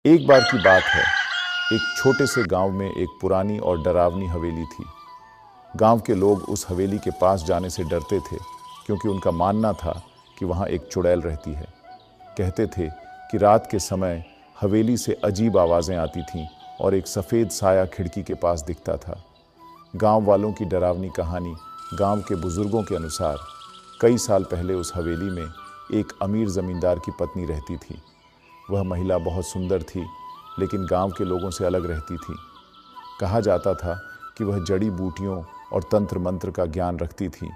एक बार की बात है, एक छोटे से गांव में एक पुरानी और डरावनी हवेली थी। गांव के लोग उस हवेली के पास जाने से डरते थे, क्योंकि उनका मानना था कि वहां एक चुड़ैल रहती है। कहते थे कि रात के समय हवेली से अजीब आवाज़ें आती थीं और एक सफ़ेद साया खिड़की के पास दिखता था। गांव वालों की डरावनी कहानी गांव के बुजुर्गों के अनुसार कई साल पहले उस हवेली में एक अमीर ज़मींदार की पत्नी रहती थी। वह महिला बहुत सुंदर थी, लेकिन गांव के लोगों से अलग रहती थी। कहा जाता था कि वह जड़ी बूटियों और तंत्र मंत्र का ज्ञान रखती थी।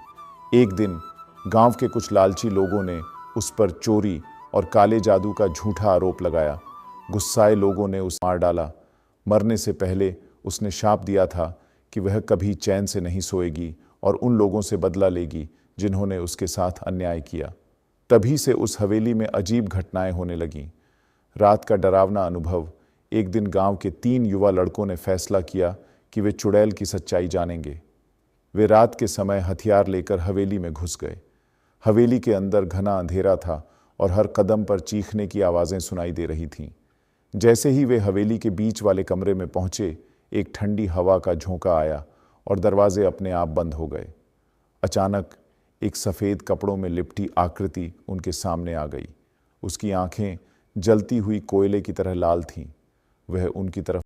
एक दिन गांव के कुछ लालची लोगों ने उस पर चोरी और काले जादू का झूठा आरोप लगाया। गुस्साए लोगों ने उसे मार डाला। मरने से पहले उसने शाप दिया था कि वह कभी चैन से नहीं सोएगी और उन लोगों से बदला लेगी जिन्होंने उसके साथ अन्याय किया। तभी से उस हवेली में अजीब घटनाएं होने लगीं। रात का डरावना अनुभव। एक दिन गांव के 3 युवा लड़कों ने फैसला किया कि वे चुड़ैल की सच्चाई जानेंगे। वे रात के समय हथियार लेकर हवेली में घुस गए। हवेली के अंदर घना अंधेरा था और हर कदम पर चीखने की आवाज़ें सुनाई दे रही थीं। जैसे ही वे हवेली के बीच वाले कमरे में पहुंचे, एक ठंडी हवा का झोंका आया और दरवाजे अपने आप बंद हो गए। अचानक एक सफ़ेद कपड़ों में लिपटी आकृति उनके सामने आ गई। उसकी आंखें जलती हुई कोयले की तरह लाल थीं। वह उनकी तरफ